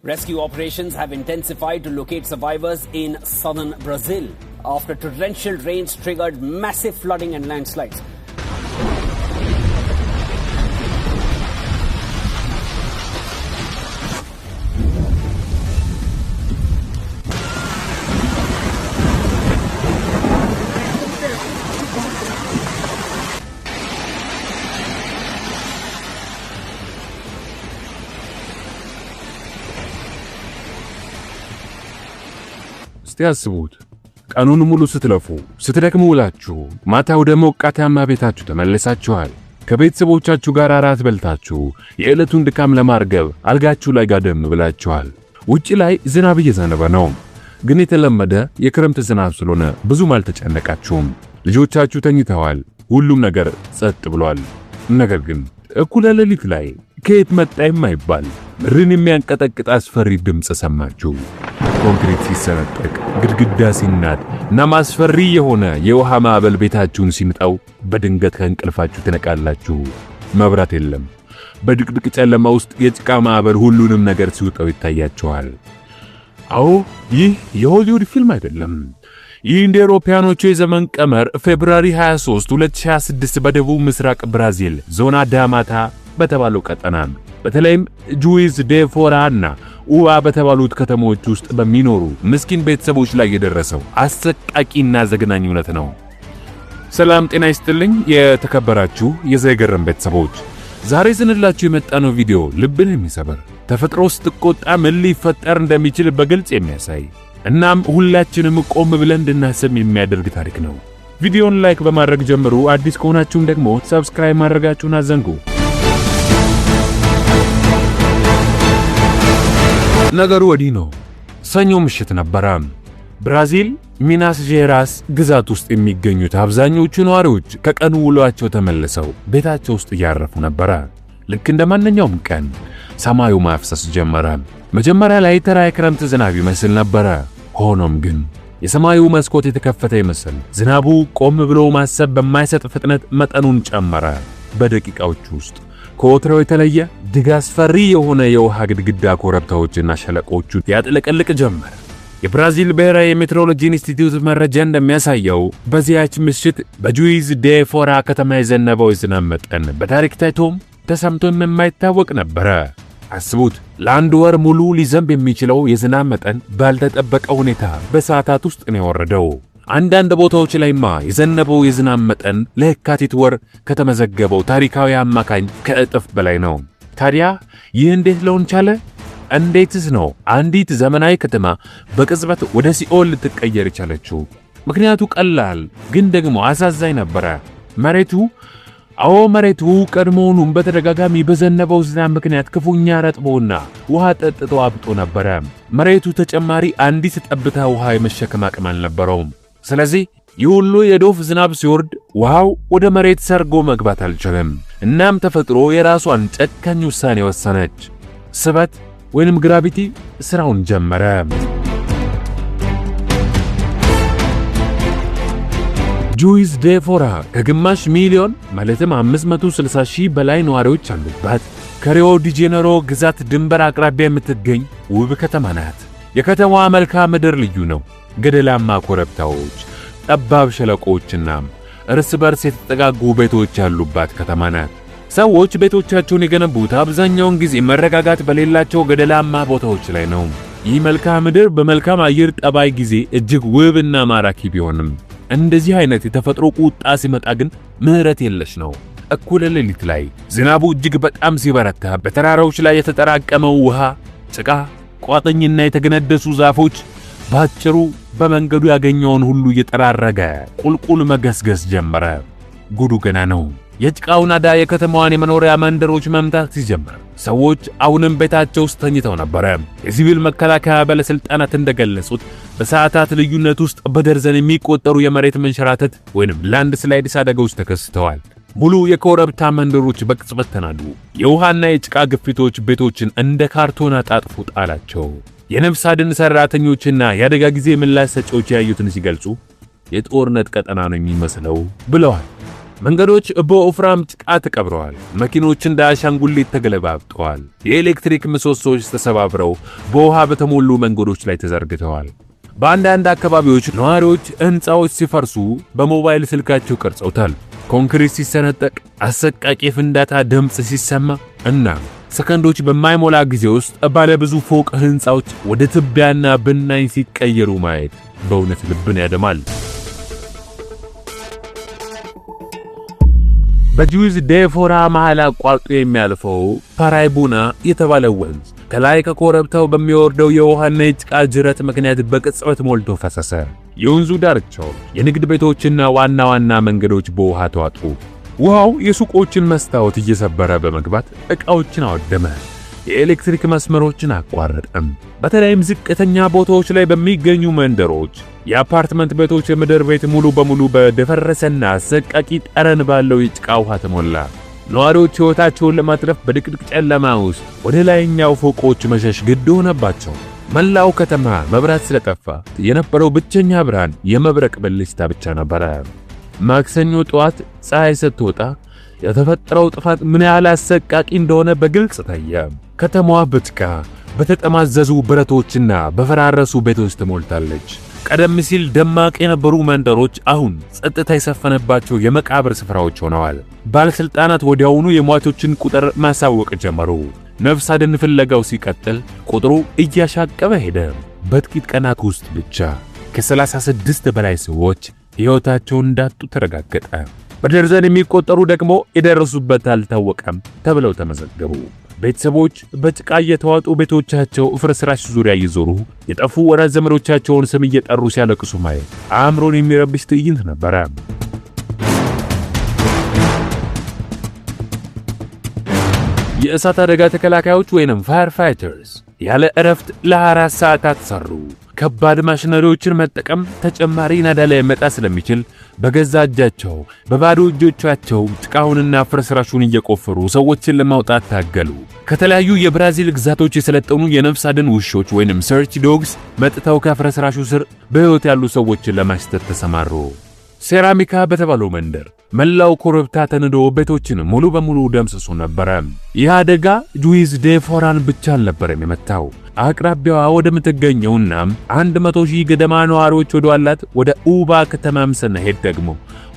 Rescue operations have intensified to locate survivors in southern Brazil after torrential rains triggered massive flooding and landslides. ያስቡት ቀኑን ሙሉ ስትለፉ ስትደክሙ ውላችሁ ማታ ወደ ሞቃታማ ቤታችሁ ተመለሳችኋል። ከቤተሰቦቻችሁ ጋር አራት በልታችሁ የዕለቱን ድካም ለማርገብ አልጋችሁ ላይ ጋደም ብላችኋል። ውጪ ላይ ዝናብ እየዘነበ ነው፣ ግን የተለመደ የክረምት ዝናብ ስለሆነ ብዙም አልተጨነቃችሁም። ልጆቻችሁ ተኝተዋል፣ ሁሉም ነገር ጸጥ ብሏል። ነገር ግን እኩለ ሌሊት ላይ ከየት መጣ የማይባል ምድርን የሚያንቀጠቅጥ አስፈሪ ድምፅ ሰማችሁ። ኮንክሪት ሲሰነጠቅ፣ ግድግዳ ሲናድ እና ማስፈሪ የሆነ የውሃ ማዕበል ቤታችሁን ሲምጣው በድንገት ከእንቅልፋችሁ ትነቃላችሁ። መብራት የለም። በድቅድቅ ጨለማ ውስጥ የጭቃ ማዕበል ሁሉንም ነገር ሲውጠው ይታያችኋል። አዎ ይህ የሆሊውድ ፊልም አይደለም። ይህ እንደ አውሮፓውያኖቹ የዘመን ቀመር ፌብሩዋሪ 23 2026 በደቡብ ምስራቅ ብራዚል ዞና ዳማታ በተባለው ቀጠና በተለይም ጁዊዝ ዴ ፎራና ኡዋ በተባሉት ከተሞች ውስጥ በሚኖሩ ምስኪን ቤተሰቦች ላይ የደረሰው አሰቃቂና ዘግናኝ እውነት ነው። ሰላም ጤና ይስጥልኝ የተከበራችሁ የዘገረም ቤተሰቦች፣ ዛሬ ስንላችሁ የመጣነው ቪዲዮ ልብን የሚሰበር ተፈጥሮ ስትቆጣ ምን ሊፈጠር እንደሚችል በግልጽ የሚያሳይ እናም ሁላችንም ቆም ብለን እንድናስብ የሚያደርግ ታሪክ ነው። ቪዲዮውን ላይክ በማድረግ ጀምሩ። አዲስ ከሆናችሁም ደግሞ ሰብስክራይብ ማድረጋችሁን አዘንጉ። ነገሩ ወዲህ ነው። ሰኞ ምሽት ነበረ። ብራዚል ሚናስ ጄራስ ግዛት ውስጥ የሚገኙት አብዛኞቹ ነዋሪዎች ከቀኑ ውሏቸው ተመልሰው ቤታቸው ውስጥ እያረፉ ነበረ። ልክ እንደ ማንኛውም ቀን ሰማዩ ማፍሰስ ጀመረ። መጀመሪያ ላይ ተራ የክረምት ዝናብ ይመስል ነበረ። ሆኖም ግን የሰማዩ መስኮት የተከፈተ ይመስል ዝናቡ ቆም ብሎ ማሰብ በማይሰጥ ፍጥነት መጠኑን ጨመረ። በደቂቃዎች ውስጥ ከወትሮው የተለየ እጅግ አስፈሪ የሆነ የውሃ ግድግዳ ኮረብታዎችና ሸለቆቹን ያጥለቀልቅ ጀመር። የብራዚል ብሔራዊ የሜትሮሎጂ ኢንስቲትዩት መረጃ እንደሚያሳየው በዚያች ምሽት በጁዊዝ ዴ ፎራ ከተማ የዘነበው የዝናብ መጠን በታሪክ ታይቶም ተሰምቶም የማይታወቅ ነበረ። አስቡት፣ ለአንድ ወር ሙሉ ሊዘንብ የሚችለው የዝናብ መጠን ባልተጠበቀ ሁኔታ በሰዓታት ውስጥ ነው የወረደው። አንዳንድ ቦታዎች ላይማ የዘነበው የዝናብ መጠን ለየካቲት ወር ከተመዘገበው ታሪካዊ አማካኝ ከእጥፍ በላይ ነው። ታዲያ ይህ እንዴት ሊሆን ቻለ? እንዴትስ ነው አንዲት ዘመናዊ ከተማ በቅጽበት ወደ ሲኦል ልትቀየር ቻለችው? ምክንያቱ ቀላል ግን ደግሞ አሳዛኝ ነበረ። መሬቱ ቀድሞውኑም በተደጋጋሚ በዘነበው ዝናብ ምክንያት ክፉኛ ረጥቦና ውሃ ጠጥቶ አብጦ ነበረ። መሬቱ ተጨማሪ አንዲት ጠብታ ውሃ የመሸከም አቅም አልነበረውም። ስለዚህ ይህ ሁሉ የዶፍ ዝናብ ሲወርድ ውሃው ወደ መሬት ሰርጎ መግባት አልቻለም። እናም ተፈጥሮ የራሷን ጨካኝ ውሳኔ ወሰነች። ስበት ወይንም ግራቪቲ ስራውን ጀመረ። ጁዊዝ ዴ ፎራ ከግማሽ ሚሊዮን ማለትም 560 ሺህ በላይ ነዋሪዎች አሉባት ከሪዮ ዲ ጄኔሮ ግዛት ድንበር አቅራቢያ የምትገኝ ውብ ከተማ ናት። የከተማዋ መልክዓ ምድር ልዩ ነው። ገደላማ ኮረብታዎች፣ ጠባብ ሸለቆችና እርስ በርስ የተጠጋጉ ቤቶች ያሉባት ከተማ ናት። ሰዎች ቤቶቻቸውን የገነቡት አብዛኛውን ጊዜ መረጋጋት በሌላቸው ገደላማ ቦታዎች ላይ ነው። ይህ መልክዓ ምድር በመልካም አየር ጠባይ ጊዜ እጅግ ውብና ማራኪ ቢሆንም እንደዚህ አይነት የተፈጥሮ ቁጣ ሲመጣ ግን ምህረት የለሽ ነው። እኩለ ሌሊት ላይ ዝናቡ እጅግ በጣም ሲበረታ በተራራዎች ላይ የተጠራቀመው ውሃ፣ ጭቃ፣ ቋጥኝና የተገነደሱ ዛፎች ባጭሩ በመንገዱ ያገኘውን ሁሉ እየጠራረገ ቁልቁል መገስገስ ጀመረ። ጉዱ ገና ነው። የጭቃው ናዳ የከተማዋን የመኖሪያ መንደሮች መምታት ሲጀምር ሰዎች አሁንም ቤታቸው ውስጥ ተኝተው ነበረ። የሲቪል መከላከያ ባለስልጣናት እንደገለጹት በሰዓታት ልዩነት ውስጥ በደርዘን የሚቆጠሩ የመሬት መንሸራተት ወይንም ላንድ ስላይድስ አደጋዎች ተከስተዋል። ሙሉ የኮረብታ መንደሮች በቅጽበት ተናዱ። የውሃና የጭቃ ግፊቶች ቤቶችን እንደ ካርቶን አጣጥፎ ጣላቸው። የነፍስ አድን ሰራተኞችና የአደጋ ጊዜ ምላሽ ሰጪዎች ያዩትን ሲገልጹ የጦርነት ቀጠና ነው የሚመስለው ብለዋል። መንገዶች በወፍራም ጭቃ ተቀብረዋል። መኪኖች እንደ አሻንጉሊት ተገለባብጠዋል። የኤሌክትሪክ ምሰሶዎች ተሰባብረው በውሃ በተሞሉ መንገዶች ላይ ተዘርግተዋል። በአንዳንድ አካባቢዎች ነዋሪዎች ሕንፃዎች ሲፈርሱ በሞባይል ስልካቸው ቀርጸውታል። ኮንክሪት ሲሰነጠቅ፣ አሰቃቂ ፍንዳታ ድምፅ ሲሰማ እና ሰከንዶች በማይሞላ ጊዜ ውስጥ ባለብዙ ፎቅ ሕንፃዎች ወደ ትቢያና ብናኝ ሲቀየሩ ማየት በእውነት ልብን ያደማል። በጁዊዝ ዴፎራ መሃል አቋርጦ የሚያልፈው ፓራይቡና የተባለው ወንዝ ከላይ ከኮረብታው በሚወርደው የውሃና የጭቃ ጅረት ምክንያት በቅጽበት ሞልቶ ፈሰሰ። የወንዙ ዳርቻው የንግድ ቤቶችና ዋና ዋና መንገዶች በውሃ ተዋጡ። ውሃው የሱቆችን መስታወት እየሰበረ በመግባት ዕቃዎችን አወደመ። የኤሌክትሪክ መስመሮችን አቋረጠም። በተለይም ዝቅተኛ ቦታዎች ላይ በሚገኙ መንደሮች የአፓርትመንት ቤቶች የምድር ቤት ሙሉ በሙሉ በደፈረሰና አሰቃቂ ጠረን ባለው የጭቃ ውሃ ተሞላ። ነዋሪዎች ሕይወታቸውን ለማትረፍ በድቅድቅ ጨለማ ውስጥ ወደ ላይኛው ፎቆች መሸሽ ግድ ሆነባቸው። መላው ከተማ መብራት ስለጠፋ የነበረው ብቸኛ ብርሃን የመብረቅ ብልጭታ ብቻ ነበረ። ማክሰኞ ጠዋት ፀሐይ ስትወጣ የተፈጠረው ጥፋት ምን ያህል አሰቃቂ እንደሆነ በግልጽ ታየ። ከተማዋ በጭቃ በተጠማዘዙ ብረቶችና በፈራረሱ ቤቶች ተሞልታለች። ቀደም ሲል ደማቅ የነበሩ መንደሮች አሁን ጸጥታ የሰፈነባቸው የመቃብር ስፍራዎች ሆነዋል። ባለሥልጣናት ወዲያውኑ የሟቾችን ቁጥር ማሳወቅ ጀመሩ። ነፍስ አድን ፍለጋው ሲቀጥል ቁጥሩ እያሻቀበ ሄደ። በጥቂት ቀናት ውስጥ ብቻ ከ36 በላይ ሰዎች ሕይወታቸውን እንዳጡ ተረጋገጠ። በደርዘን የሚቆጠሩ ደግሞ የደረሱበት አልታወቀም ተብለው ተመዘገቡ። ቤተሰቦች በጭቃ እየተዋጡ ቤቶቻቸው ፍርስራሽ ዙሪያ እየዞሩ የጠፉ ወዳጅ ዘመዶቻቸውን ስም እየጠሩ ሲያለቅሱ ማየት አእምሮን የሚረብሽ ትዕይንት ነበረ። የእሳት አደጋ ተከላካዮች ወይንም ፋየር ፋይተርስ ያለ እረፍት ለ24 ሰዓታት ሰሩ። ከባድ ማሽነሪዎችን መጠቀም ተጨማሪ ናዳ ላይ መጣ ስለሚችል በገዛ እጃቸው በባዶ እጆቻቸው ጭቃውንና ፍርስራሹን እየቆፈሩ ሰዎችን ለማውጣት ታገሉ። ከተለያዩ የብራዚል ግዛቶች የሰለጠኑ የነፍስ አድን ውሾች ወይንም ሰርች ዶግስ መጥተው ከፍርስራሹ ስር በሕይወት ያሉ ሰዎችን ለማሽተት ተሰማሩ። ሴራሚካ በተባለው መንደር መላው ኮረብታ ተንዶ ቤቶችን ሙሉ በሙሉ ደምስሶ ነበረ። ይህ አደጋ ጁዊዝ ዴፎራን ብቻ አልነበረም የመታው። አቅራቢያዋ ወደምትገኘውና 100,000 ገደማ ነዋሪዎች ወደዋላት ወደ ኡባ ከተማም ስንሄድ ደግሞ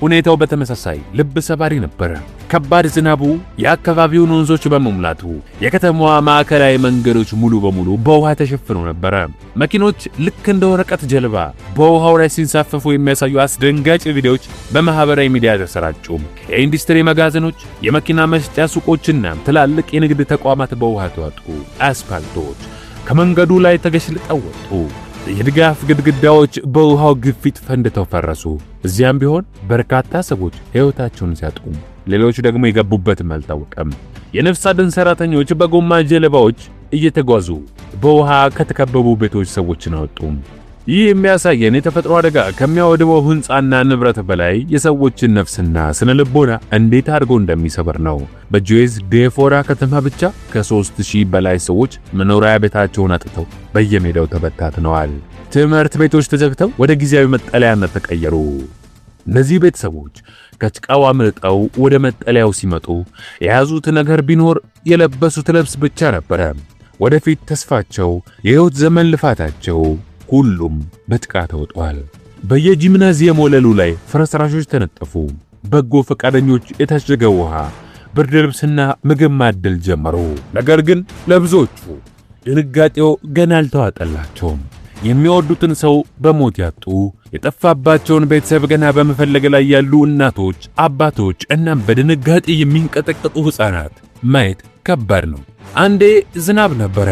ሁኔታው በተመሳሳይ ልብ ሰባሪ ነበረ። ከባድ ዝናቡ የአካባቢውን ወንዞች በመሙላቱ የከተማዋ ማዕከላዊ መንገዶች ሙሉ በሙሉ በውሃ ተሸፍነው ነበረ። መኪኖች ልክ እንደ ወረቀት ጀልባ በውሃው ላይ ሲንሳፈፉ የሚያሳዩ አስደንጋጭ ቪዲዮዎች በማህበራዊ ሚዲያ ተሰራጩ። የኢንዱስትሪ መጋዘኖች፣ የመኪና መሸጫ ሱቆችና ትላልቅ የንግድ ተቋማት በውሃ ተዋጡ። አስፓልቶች ከመንገዱ ላይ ተገሽልጠው ወጡ። የድጋፍ ግድግዳዎች በውሃው ግፊት ፈንድተው ፈረሱ። እዚያም ቢሆን በርካታ ሰዎች ሕይወታቸውን ሲያጡ፣ ሌሎች ደግሞ የገቡበትም አልታወቀም። የነፍስ አድን ሰራተኞች በጎማ ጀልባዎች እየተጓዙ በውሃ ከተከበቡ ቤቶች ሰዎችን አወጡ። ይህ የሚያሳየን የተፈጥሮ አደጋ ከሚያወድመው ሕንፃና ንብረት በላይ የሰዎችን ነፍስና ስነ ልቦና እንዴት አድርጎ እንደሚሰብር ነው። በጁዊዝ ዴፎራ ከተማ ብቻ ከ3000 በላይ ሰዎች መኖሪያ ቤታቸውን አጥተው በየሜዳው ተበታትነዋል። ትምህርት ቤቶች ተዘግተው ወደ ጊዜያዊ መጠለያነት ተቀየሩ። እነዚህ ቤተሰቦች ከጭቃው አምልጠው ወደ መጠለያው ሲመጡ የያዙት ነገር ቢኖር የለበሱት ልብስ ብቻ ነበረ። ወደፊት ተስፋቸው፣ የሕይወት ዘመን ልፋታቸው ሁሉም በጭቃ ተውጧል። በየጂምናዚየም ወለሉ ላይ ፍርስራሾች ተነጠፉ። በጎ ፈቃደኞች የታሸገ ውሃ፣ ብርድ ልብስና ምግብ ማደል ጀመሩ። ነገር ግን ለብዙዎቹ ድንጋጤው ገና አልተዋጠላቸውም። የሚወዱትን ሰው በሞት ያጡ፣ የጠፋባቸውን ቤተሰብ ገና በመፈለግ ላይ ያሉ እናቶች፣ አባቶች እናም በድንጋጤ የሚንቀጠቀጡ ሕፃናት ማየት ከባድ ነው። አንዴ ዝናብ ነበረ።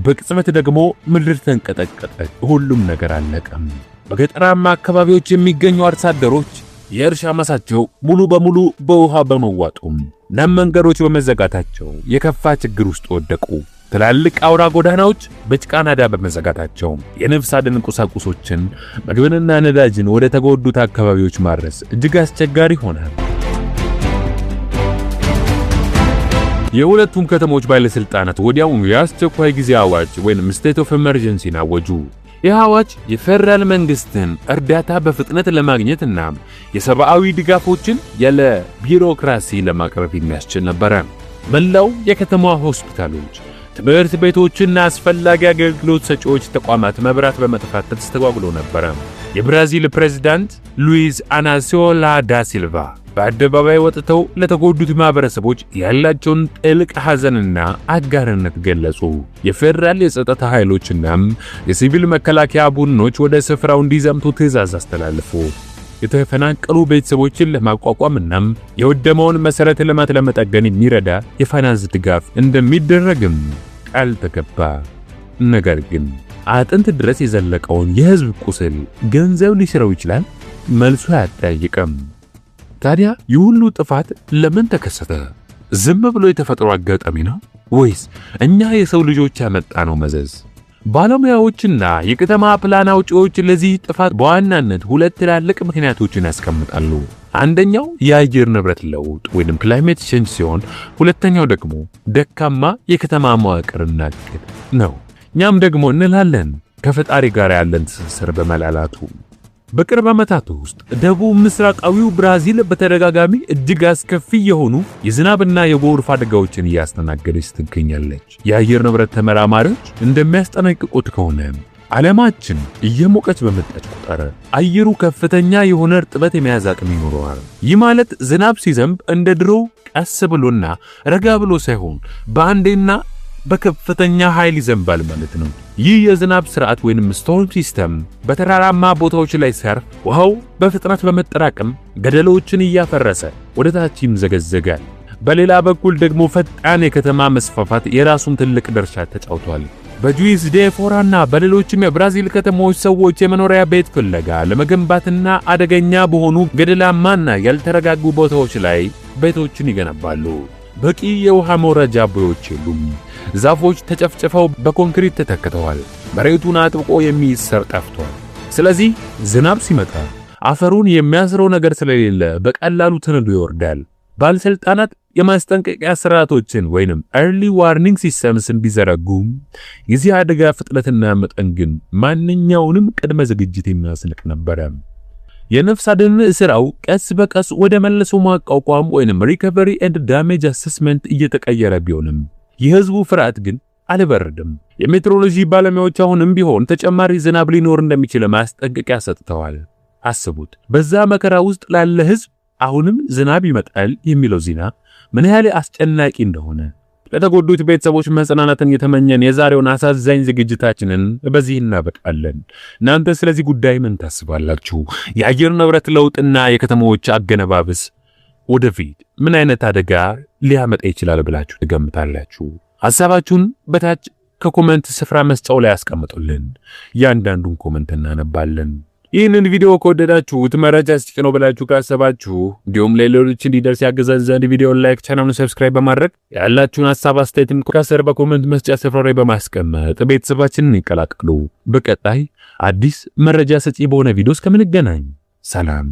በቅጽበት ደግሞ ምድር ተንቀጠቀጠች። ሁሉም ነገር አለቀም። በገጠራማ አካባቢዎች የሚገኙ አርሶ አደሮች የእርሻ ማሳቸው ሙሉ በሙሉ በውሃ በመዋጡም እናም መንገዶች በመዘጋታቸው የከፋ ችግር ውስጥ ወደቁ። ትላልቅ አውራ ጎዳናዎች በጭቃ ናዳ በመዘጋታቸው የነፍስ አድን ቁሳቁሶችን፣ ምግብንና ነዳጅን ወደ ተጎዱት አካባቢዎች ማድረስ እጅግ አስቸጋሪ ሆነ። የሁለቱም ከተሞች ባለስልጣናት ወዲያውኑ የአስቸኳይ ጊዜ አዋጅ ወይንም ስቴት ኦፍ ኤመርጀንሲን አወጁ። ይህ አዋጅ የፌደራል መንግስትን እርዳታ በፍጥነት ለማግኘትና የሰብአዊ ድጋፎችን ያለ ቢሮክራሲ ለማቅረብ የሚያስችል ነበር። መላው የከተማዋ ሆስፒታሎች፣ ትምህርት ቤቶችና አስፈላጊ አገልግሎት ሰጪዎች ተቋማት መብራት በመጥፋት ተስተጓጉለው ነበር። የብራዚል ፕሬዝዳንት ሉዊዝ አናሲዮ ሉላ ዳ ሲልቫ በአደባባይ ወጥተው ለተጎዱት ማህበረሰቦች ያላቸውን ጥልቅ ሐዘንና አጋርነት ገለጹ። የፌደራል የጸጥታ ኃይሎችና የሲቪል መከላከያ ቡድኖች ወደ ስፍራው እንዲዘምቱ ትዕዛዝ አስተላለፉ። የተፈናቀሉ ቤተሰቦችን ለማቋቋምና የወደመውን መሰረተ ልማት ለመጠገን የሚረዳ የፋይናንስ ድጋፍ እንደሚደረግም ቃል ተገባ። ነገር ግን አጥንት ድረስ የዘለቀውን የህዝብ ቁስል ገንዘብ ሊሽረው ይችላል? መልሱ አያጠያይቅም። ታዲያ ይህ ሁሉ ጥፋት ለምን ተከሰተ? ዝም ብሎ የተፈጥሮ አጋጣሚ ነው ወይስ እኛ የሰው ልጆች ያመጣነው መዘዝ? ባለሙያዎችና የከተማ ፕላን አውጪዎች ለዚህ ጥፋት በዋናነት ሁለት ትላልቅ ምክንያቶችን ያስቀምጣሉ። አንደኛው የአየር ንብረት ለውጥ ወይንም ክላይሜት ቼንጅ ሲሆን፣ ሁለተኛው ደግሞ ደካማ የከተማ መዋቅርና እቅድ ነው። እኛም ደግሞ እንላለን ከፈጣሪ ጋር ያለን ትስስር በመላላቱ። በቅርብ ዓመታት ውስጥ ደቡብ ምስራቃዊው ብራዚል በተደጋጋሚ እጅግ አስከፊ የሆኑ የዝናብና የጎርፍ አደጋዎችን እያስተናገደች ትገኛለች። የአየር ንብረት ተመራማሪዎች እንደሚያስጠነቅቁት ከሆነ ዓለማችን እየሞቀች በመጣች ቁጥር አየሩ ከፍተኛ የሆነ እርጥበት የመያዝ አቅም ይኖረዋል። ይህ ማለት ዝናብ ሲዘንብ እንደ ድሮው ቀስ ብሎና ረጋ ብሎ ሳይሆን በአንዴና በከፍተኛ ኃይል ይዘንባል ማለት ነው። ይህ የዝናብ ስርዓት ወይንም ስቶርም ሲስተም በተራራማ ቦታዎች ላይ ሲያርፍ ውሃው በፍጥነት በመጠራቀም ገደሎችን እያፈረሰ ወደ ታች ይምዘገዘጋል። በሌላ በኩል ደግሞ ፈጣን የከተማ መስፋፋት የራሱን ትልቅ ድርሻ ተጫውቷል። በጁይስ ዴ ፎራና በሌሎችም የብራዚል ከተሞች ሰዎች የመኖሪያ ቤት ፍለጋ ለመገንባትና አደገኛ በሆኑ ገደላማና ያልተረጋጉ ቦታዎች ላይ ቤቶችን ይገነባሉ። በቂ የውሃ መውረጃ ቦዮች የሉም። ዛፎች ተጨፍጭፈው በኮንክሪት ተተክተዋል። መሬቱን አጥብቆ የሚይዝ ጠፍቷል። ስለዚህ ዝናብ ሲመጣ አፈሩን የሚያስረው ነገር ስለሌለ በቀላሉ ተነዶ ይወርዳል። ባለስልጣናት የማስጠንቀቂያ ስርዓቶችን ወይንም early warning systems ቢዘረጉም የዚህ አደጋ ፍጥነትና መጠን ግን ማንኛውንም ቅድመ ዝግጅት የሚያስንቅ ነበር። የነፍስ አድን ስራው ቀስ በቀስ ወደ መልሶ ማቋቋም ወይንም recovery and damage assessment እየተቀየረ ቢሆንም የህዝቡ ፍርሃት ግን አልበረደም። የሜትሮሎጂ ባለሙያዎች አሁንም ቢሆን ተጨማሪ ዝናብ ሊኖር እንደሚችል ማስጠንቀቂያ ሰጥተዋል። አስቡት፣ በዛ መከራ ውስጥ ላለ ህዝብ አሁንም ዝናብ ይመጣል የሚለው ዜና ምን ያህል አስጨናቂ እንደሆነ። ለተጎዱት ቤተሰቦች መጽናናትን የተመኘን የዛሬውን አሳዛኝ ዝግጅታችንን በዚህ እናበቃለን። እናንተ ስለዚህ ጉዳይ ምን ታስባላችሁ? የአየር ንብረት ለውጥና የከተሞች አገነባበስ ወደፊት ምን አይነት አደጋ ሊያመጣ ይችላል ብላችሁ ትገምታላችሁ? ሐሳባችሁን በታች ከኮሜንት ስፍራ መስጫው ላይ አስቀምጡልን። ያንዳንዱን ኮሜንት እናነባለን። ይህንን ቪዲዮ ከወደዳችሁት መረጃ ስጪ ነው ብላችሁ ካሰባችሁ እንዲሁም ለሌሎች እንዲደርስ ያገዛል ዘንድ ቪዲዮውን ላይክ፣ ቻናሉን ሰብስክራይብ በማድረግ ያላችሁን ሐሳብ አስተያየትም ከስር በኮሜንት መስጫ ስፍራ ላይ በማስቀመጥ ቤተሰባችንን ይቀላቀሉ። በቀጣይ አዲስ መረጃ ሰጪ በሆነ ቪዲዮ እስከምንገናኝ ሰላም።